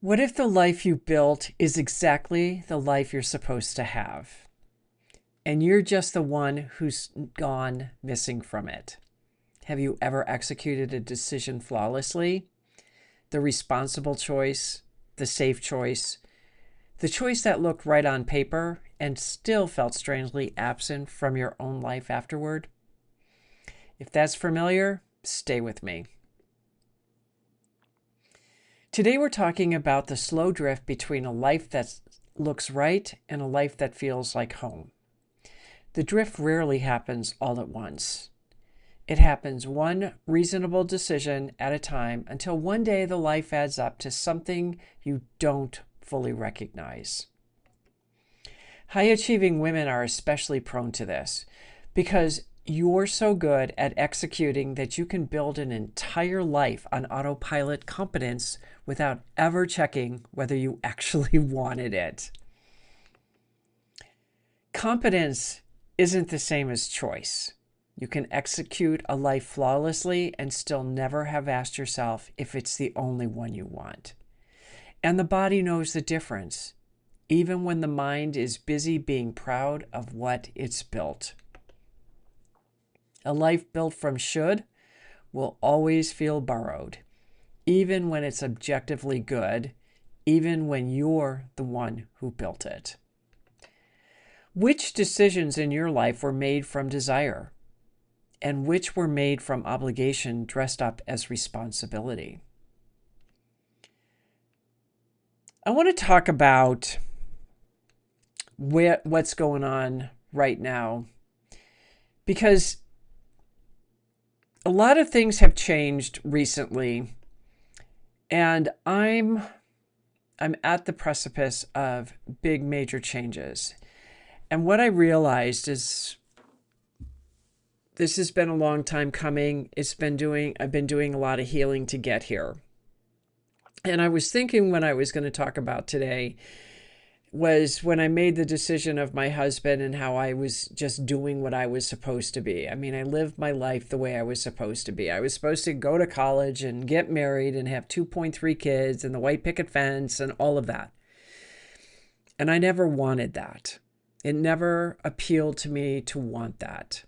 What if the life you built is exactly the life you're supposed to have, and you're just the one who's gone missing from it? Have you ever executed a decision flawlessly? The responsible choice, the safe choice, the choice that looked right on paper and still felt strangely absent from your own life afterward? If that's familiar, stay with me. Today we're talking about the slow drift between a life that looks right and a life that feels like home. The drift rarely happens all at once. It happens one reasonable decision at a time until one day the life adds up to something you don't fully recognize. High achieving women are especially prone to this because you're so good at executing that you can build an entire life on autopilot competence without ever checking whether you actually wanted it. Competence isn't the same as choice. You can execute a life flawlessly and still never have asked yourself if it's the only one you want. And the body knows the difference, even when the mind is busy being proud of what it's built. A life built from should will always feel borrowed, even when it's objectively good, even when you're the one who built it. Which decisions in your life were made from desire, and which were made from obligation dressed up as responsibility? I want to talk about what's going on right now, because a lot of things have changed recently, and I'm at the precipice of big major changes. And what I realized is this has been a long time coming. I've been doing a lot of healing to get here. And I was thinking when I was going to talk about today was when I made the decision of my husband and how I was just doing what I was supposed to be. I mean, I lived my life the way I was supposed to be. I was supposed to go to college and get married and have 2.3 kids and the white picket fence and all of that. And I never wanted that. It never appealed to me to want that.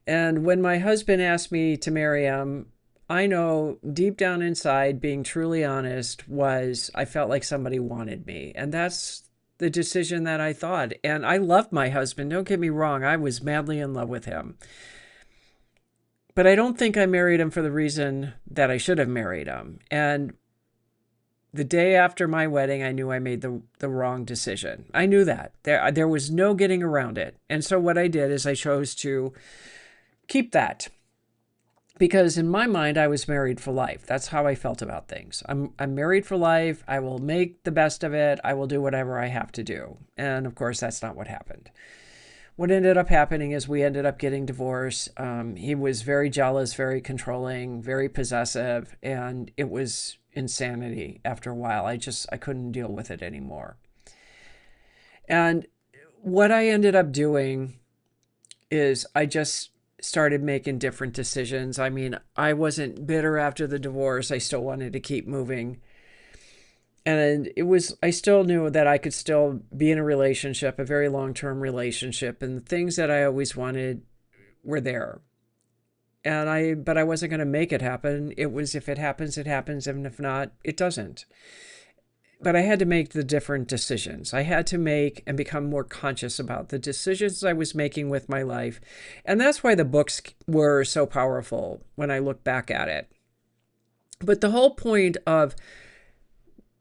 And when my husband asked me to marry him, I know deep down inside, being truly honest, was I felt like somebody wanted me. And that's the decision that I thought. And I loved my husband. Don't get me wrong. I was madly in love with him. But I don't think I married him for the reason that I should have married him. And the day after my wedding, I knew I made the wrong decision. I knew that. There was no getting around it. And so what I did is I chose to keep that. Because in my mind, I was married for life. That's how I felt about things. I'm married for life. I will make the best of it. I will do whatever I have to do. And of course, that's not what happened. What ended up happening is we ended up getting divorced. He was very jealous, very controlling, very possessive, and it was insanity after a while. I couldn't deal with it anymore. And what I ended up doing is I just started making different decisions. I mean, I wasn't bitter after the divorce. I still wanted to keep moving. And I still knew that I could still be in a relationship, a very long-term relationship, and the things that I always wanted were there. But I wasn't going to make it happen. It was, if it happens, it happens. And if not, it doesn't. But I had to make the different decisions. I had to make and become more conscious about the decisions I was making with my life. And that's why the books were so powerful when I look back at it. But the whole point of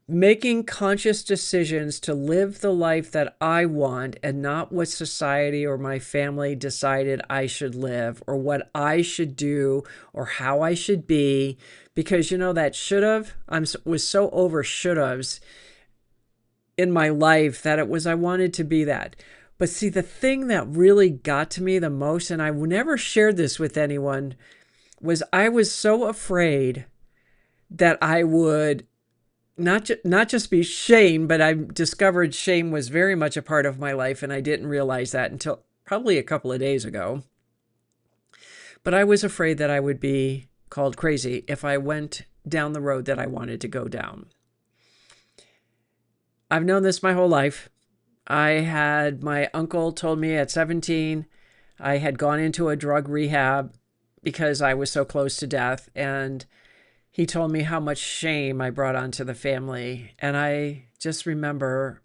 making conscious decisions to live the life that I want and not what society or my family decided I should live or what I should do or how I should be. Because, that should have, was so over should haves in my life that I wanted to be that. But see, the thing that really got to me the most, and I never shared this with anyone, was I was so afraid that I would not just be shamed, but I discovered shame was very much a part of my life, and I didn't realize that until probably a couple of days ago. But I was afraid that I would be called crazy if I went down the road that I wanted to go down. I've known this my whole life. My uncle told me at 17, I had gone into a drug rehab because I was so close to death. And he told me how much shame I brought onto the family. And I just remember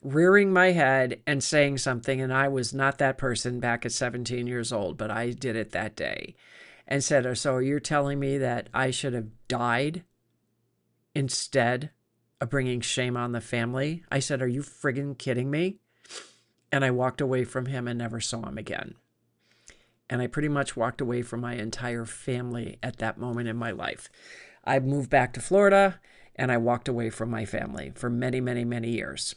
rearing my head and saying something. And I was not that person back at 17 years old, but I did it that day and said, so you're telling me that I should have died instead of bringing shame on the family? I said, are you friggin' kidding me? And I walked away from him and never saw him again. And I pretty much walked away from my entire family at that moment in my life. I moved back to Florida and I walked away from my family for many, many, many years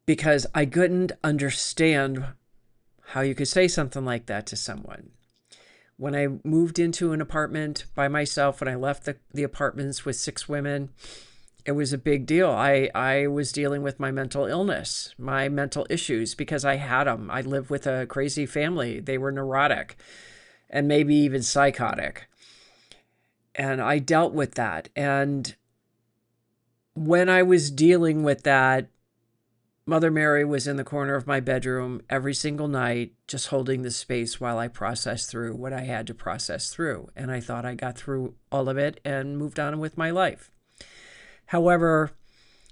because I couldn't understand how you could say something like that to someone. When I moved into an apartment by myself, when I left the apartments with 6 women, it was a big deal. I was dealing with my mental illness, my mental issues, because I had them. I lived with a crazy family. They were neurotic and maybe even psychotic. And I dealt with that. And when I was dealing with that, Mother Mary was in the corner of my bedroom every single night, just holding the space while I processed through what I had to process through. And I thought I got through all of it and moved on with my life. However,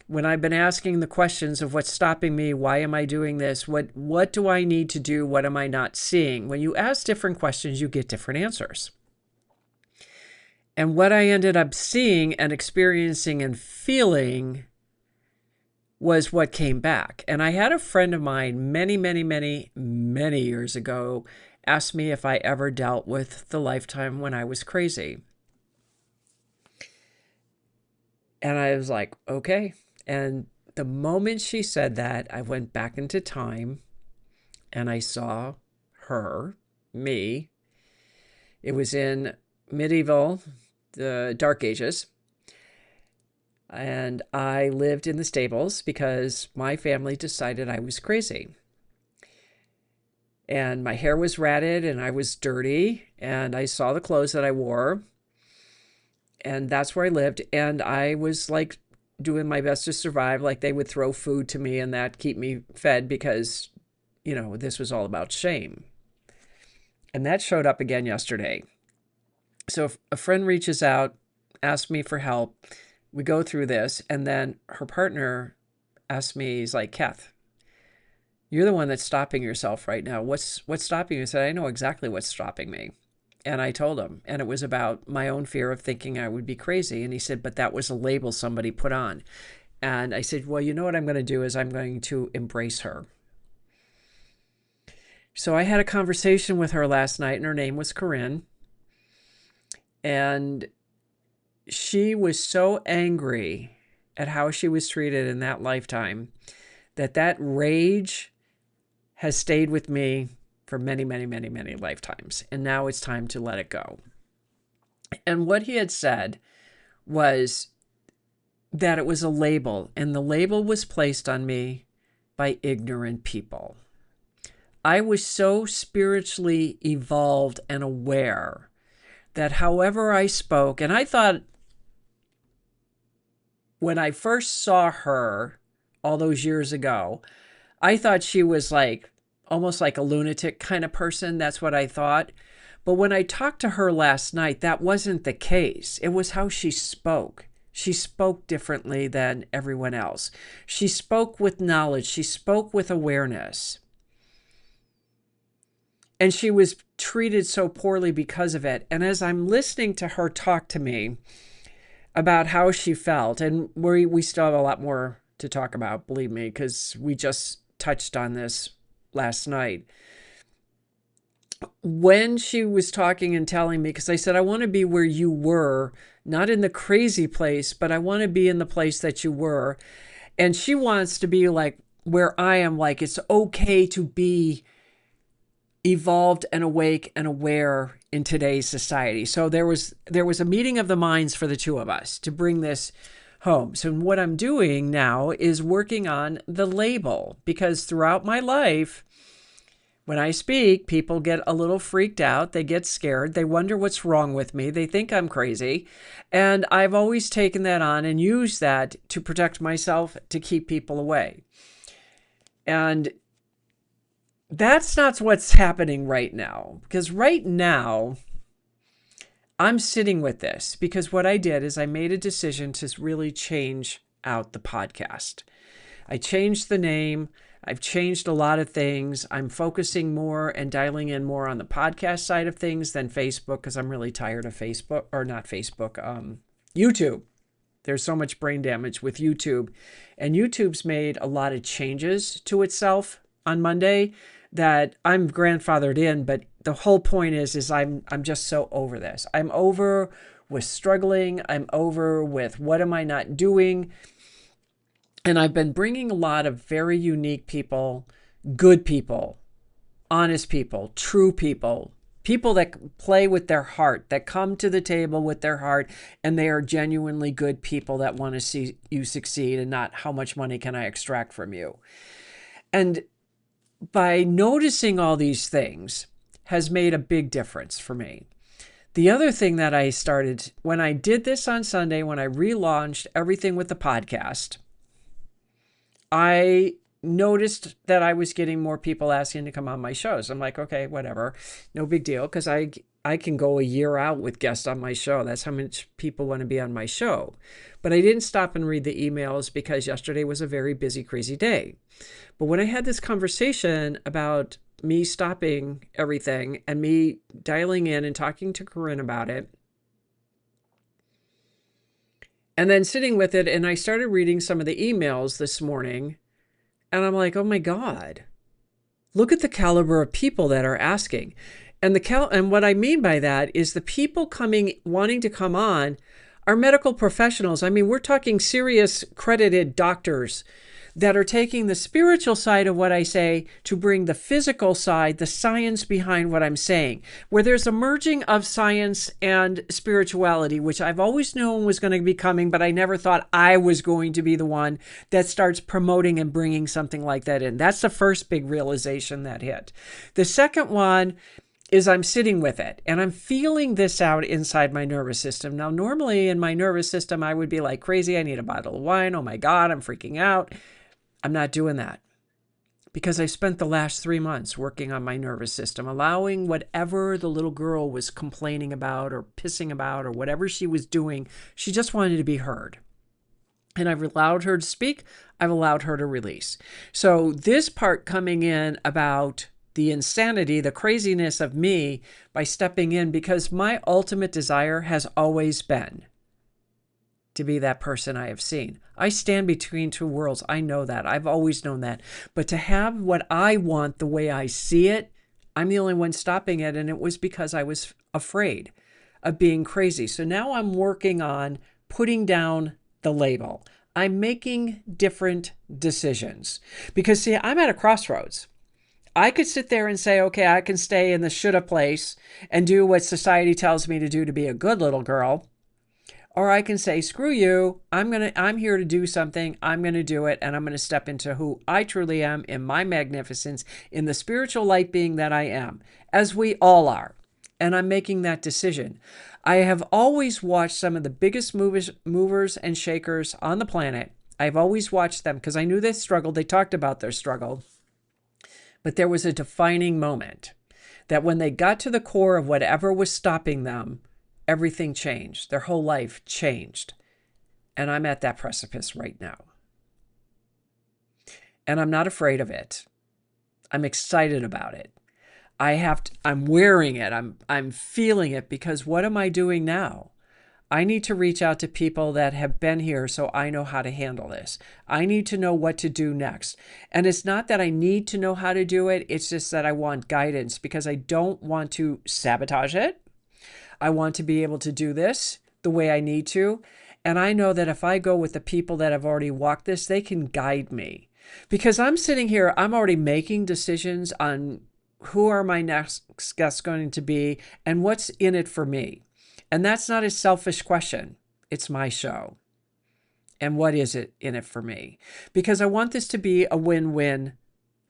when I've been asking the questions of what's stopping me, why am I doing this? What do I need to do? What am I not seeing? When you ask different questions, you get different answers. And what I ended up seeing and experiencing and feeling was what came back. And I had a friend of mine many, many, many, many years ago ask me if I ever dealt with the lifetime when I was crazy. And I was like, okay. And the moment she said that, I went back into time and I saw her, me. It was in medieval, the Dark Ages. And I lived in the stables because my family decided I was crazy. And my hair was ratted and I was dirty and I saw the clothes that I wore. And that's where I lived. And I was like doing my best to survive. Like they would throw food to me and that keep me fed because, you know, this was all about shame. And that showed up again yesterday. So if a friend reaches out, asks me for help, we go through this, and then her partner asked me, he's like, Kath, you're the one that's stopping yourself right now. What's stopping you? I said, I know exactly what's stopping me. And I told him, and it was about my own fear of thinking I would be crazy. And he said, but that was a label somebody put on. And I said, well, you know what I'm going to do is I'm going to embrace her. So I had a conversation with her last night, and her name was Corinne. And she was so angry at how she was treated in that lifetime that rage has stayed with me for many, many, many, many lifetimes. And now it's time to let it go. And what he had said was that it was a label, and the label was placed on me by ignorant people. I was so spiritually evolved and aware that however I spoke, and I thought when I first saw her all those years ago, I thought she was like almost like a lunatic kind of person. That's what I thought. But when I talked to her last night, that wasn't the case. It was how she spoke. She spoke differently than everyone else. She spoke with knowledge. She spoke with awareness. And she was treated so poorly because of it. And as I'm listening to her talk to me about how she felt, and we still have a lot more to talk about, believe me, because we just touched on this last night. When she was talking and telling me, because I said, I want to be where you were, not in the crazy place, but I want to be in the place that you were. And she wants to be like where I am, like it's okay to be evolved and awake and aware in today's society. So there was a meeting of the minds for the two of us to bring this home. So what I'm doing now is working on the label, because throughout my life, When I speak, people get a little freaked out. They get scared. They wonder what's wrong with me. They think I'm crazy. And I've always taken that on and used that to protect myself, to keep people away. And that's not what's happening right now. Because right now, I'm sitting with this because what I did is I made a decision to really change out the podcast. I changed the name. I've changed a lot of things. I'm focusing more and dialing in more on the podcast side of things than Facebook because I'm really tired of Facebook, or not Facebook, YouTube. There's so much brain damage with YouTube. And YouTube's made a lot of changes to itself on Monday that I'm grandfathered in, but the whole point is I'm just so over this. I'm over with struggling. I'm over with what am I not doing? And I've been bringing a lot of very unique people, good people, honest people, true people, people that play with their heart, that come to the table with their heart, and they are genuinely good people that want to see you succeed and not how much money can I extract from you. And by noticing all these things has made a big difference for me. The other thing that I started when I did this on Sunday, when I relaunched everything with the podcast, I noticed that I was getting more people asking to come on my shows. I'm like, okay, whatever, no big deal, because I can go a year out with guests on my show. That's how much people want to be on my show. But I didn't stop and read the emails because yesterday was a very busy, crazy day. But when I had this conversation about me stopping everything and me dialing in and talking to Corinne about it, and then sitting with it, and I started reading some of the emails this morning, and I'm like, oh my God, look at the caliber of people that are asking. And and what I mean by that is the people wanting to come on are medical professionals. I mean, we're talking serious credited doctors that are taking the spiritual side of what I say to bring the physical side, the science behind what I'm saying, where there's a merging of science and spirituality, which I've always known was going to be coming, but I never thought I was going to be the one that starts promoting and bringing something like that in. That's the first big realization that hit. The second one is I'm sitting with it and I'm feeling this out inside my nervous system. Now, normally in my nervous system, I would be like crazy. I need a bottle of wine. Oh my God, I'm freaking out. I'm not doing that because I spent the last 3 months working on my nervous system, allowing whatever the little girl was complaining about or pissing about or whatever she was doing. She just wanted to be heard. And I've allowed her to speak. I've allowed her to release. So this part coming in about the insanity, the craziness of me by stepping in, because my ultimate desire has always been to be that person I have seen. I stand between two worlds. I know that. I've always known that. But to have what I want the way I see it, I'm the only one stopping it. And it was because I was afraid of being crazy. So now I'm working on putting down the label. I'm making different decisions because, see, I'm at a crossroads. I could sit there and say, okay, I can stay in the shoulda place and do what society tells me to do to be a good little girl. Or I can say, screw you, I'm here to do something, I'm going to do it, and I'm going to step into who I truly am in my magnificence, in the spiritual light being that I am, as we all are. And I'm making that decision. I have always watched some of the biggest movers and shakers on the planet. I've always watched them because I knew they struggled. They talked about their struggle. But there was a defining moment that when they got to the core of whatever was stopping them, everything changed. Their whole life changed. And I'm at that precipice right now. And I'm not afraid of it. I'm excited about it. I'm wearing it. I'm feeling it because what am I doing now? I need to reach out to people that have been here so I know how to handle this. I need to know what to do next. And it's not that I need to know how to do it. It's just that I want guidance because I don't want to sabotage it. I want to be able to do this the way I need to. And I know that if I go with the people that have already walked this, they can guide me. Because I'm sitting here, I'm already making decisions on who are my next guests going to be and what's in it for me. And that's not a selfish question. It's my show. And what is it in it for me? Because I want this to be a win-win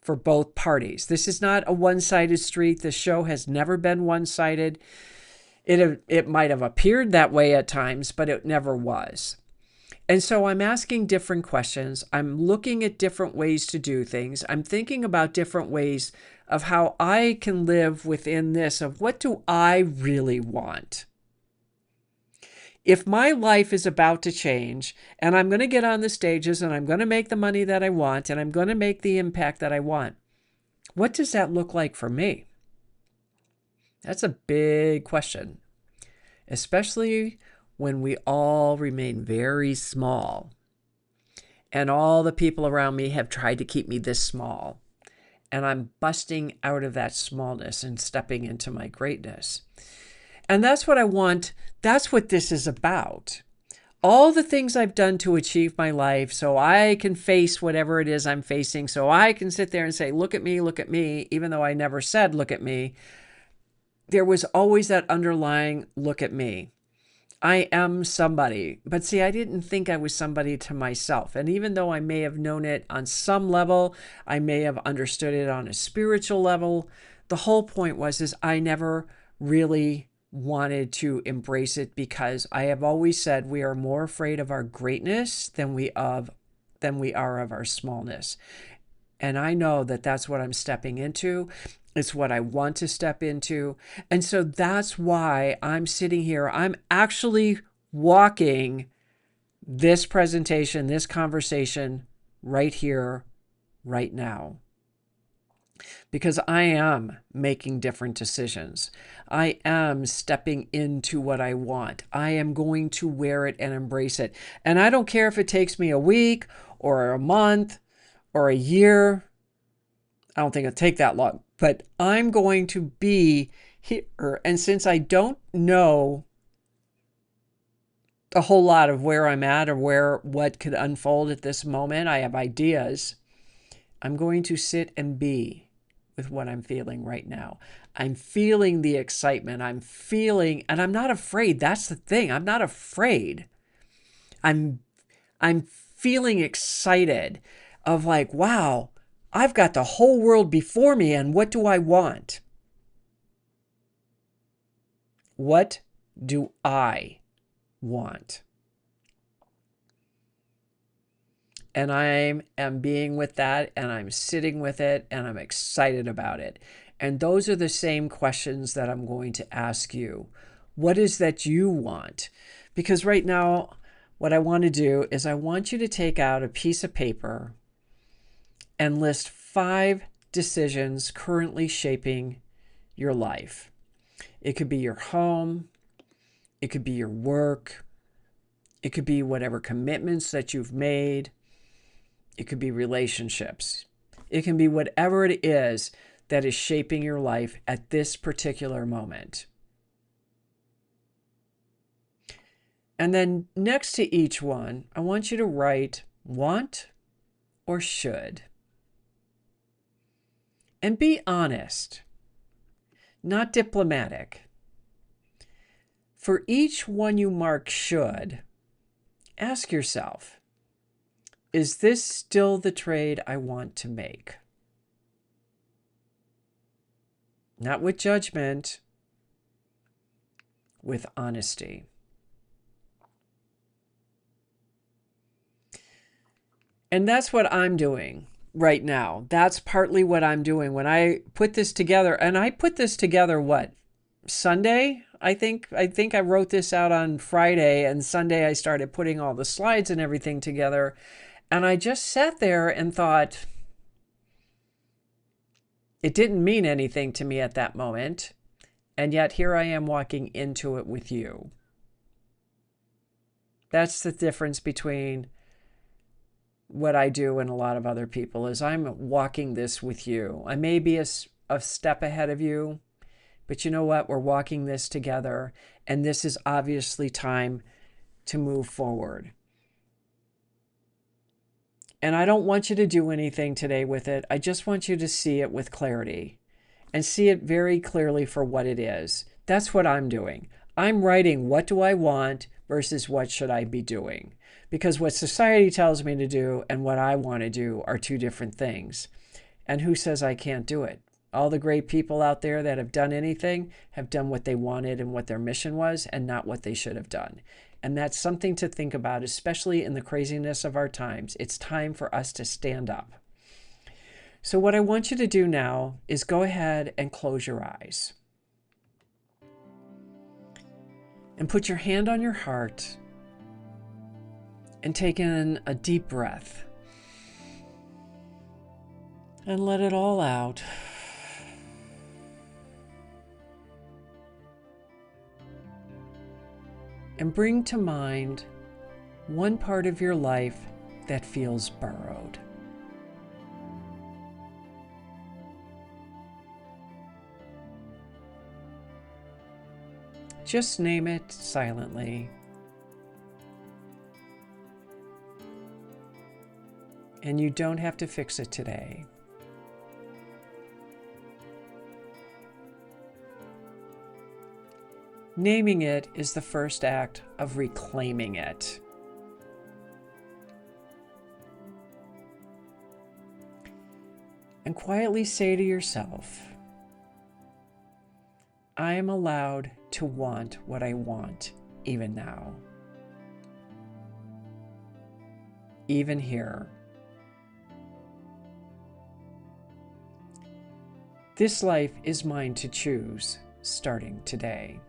for both parties. This is not a one-sided street. The show has never been one-sided. It might have appeared that way at times, but it never was. And so I'm asking different questions. I'm looking at different ways to do things. I'm thinking about different ways of how I can live within this, of what do I really want? If my life is about to change and I'm going to get on the stages and I'm going to make the money that I want and I'm going to make the impact that I want, what does that look like for me? That's a big question, especially when we all remain very small and all the people around me have tried to keep me this small, and I'm busting out of that smallness and stepping into my greatness. And that's what I want. That's what this is about. All the things I've done to achieve my life so I can face whatever it is I'm facing, so I can sit there and say, look at me, even though I never said, look at me. There was always that underlying, look at me. I am somebody. But see, I didn't think I was somebody to myself. And even though I may have known it on some level, I may have understood it on a spiritual level, the whole point was I never really wanted to embrace it, because I have always said we are more afraid of our greatness than we are of our smallness. And I know that that's what I'm stepping into. It's what I want to step into. And so that's why I'm sitting here. I'm actually walking this presentation, this conversation right here, right now. Because I am making different decisions. I am stepping into what I want. I am going to wear it and embrace it. And I don't care if it takes me a week or a month or a year. I don't think it'll take that long, but I'm going to be here. And since I don't know a whole lot of where I'm at or what could unfold at this moment, I have ideas. I'm going to sit and be with what I'm feeling right now. I'm feeling the excitement. And I'm not afraid. That's the thing. I'm not afraid. I'm feeling excited of like, wow, I've got the whole world before me, and what do I want? What do I want? And I am being with that, and I'm sitting with it, and I'm excited about it. And those are the same questions that I'm going to ask you. What is that you want? Because right now, what I want to do is I want you to take out a piece of paper and list 5 decisions currently shaping your life. It could be your home. It could be your work. It could be whatever commitments that you've made. It could be relationships. It can be whatever it is that is shaping your life at this particular moment. And then next to each one, I want you to write want or should. And be honest, not diplomatic. For each one you mark should, ask yourself, is this still the trade I want to make? Not with judgment, with honesty. And that's what I'm doing right now. That's partly what I'm doing. When I put this together, and I put this together, Sunday? I think I wrote this out on Friday, and Sunday I started putting all the slides and everything together. And I just sat there and thought, it didn't mean anything to me at that moment. And yet here I am walking into it with you. That's the difference between what I do and a lot of other people, is I'm walking this with you. I may be a step ahead of you, but you know what? We're walking this together, and this is obviously time to move forward. And I don't want you to do anything today with it. I just want you to see it with clarity and see it very clearly for what it is. That's what I'm doing. I'm writing what do I want versus what should I be doing. Because what society tells me to do and what I want to do are two different things. And who says I can't do it? All the great people out there that have done anything have done what they wanted and what their mission was, and not what they should have done. And that's something to think about, especially in the craziness of our times. It's time for us to stand up. So what I want you to do now is go ahead and close your eyes. And put your hand on your heart and take in a deep breath. And let it all out. And bring to mind one part of your life that feels borrowed. Just name it silently. And you don't have to fix it today. Naming it is the first act of reclaiming it. And quietly say to yourself, I am allowed to want what I want, even now. Even here. This life is mine to choose, starting today.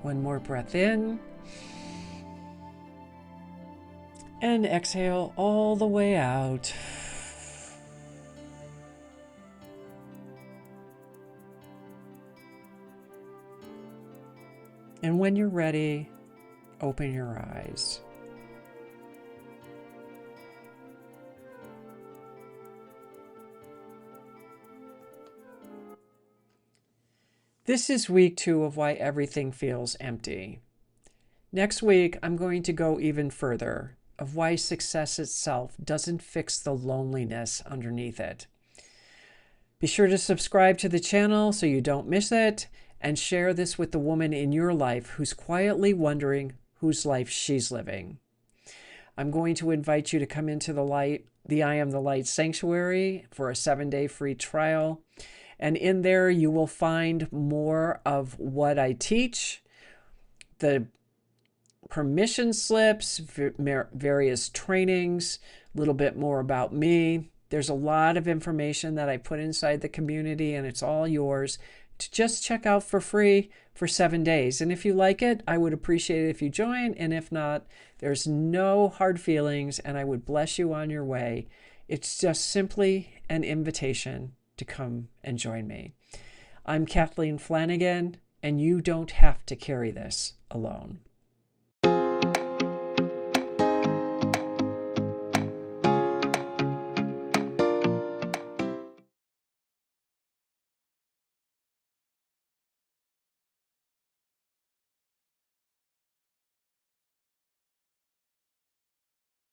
One more breath in. And exhale all the way out. And when you're ready, open your eyes. This is week 2 of Why Everything Feels Empty. Next week, I'm going to go even further of why success itself doesn't fix the loneliness underneath it. Be sure to subscribe to the channel so you don't miss it, and share this with the woman in your life who's quietly wondering whose life she's living. I'm going to invite you to come into the I Am the Light Sanctuary for a 7-day free trial. And in there, you will find more of what I teach, the permission slips, various trainings, a little bit more about me. There's a lot of information that I put inside the community, and it's all yours to just check out for free for 7 days. And if you like it, I would appreciate it if you join. And if not, there's no hard feelings, and I would bless you on your way. It's just simply an invitation to come and join me. I'm Kathleen Flanagan, and you don't have to carry this alone.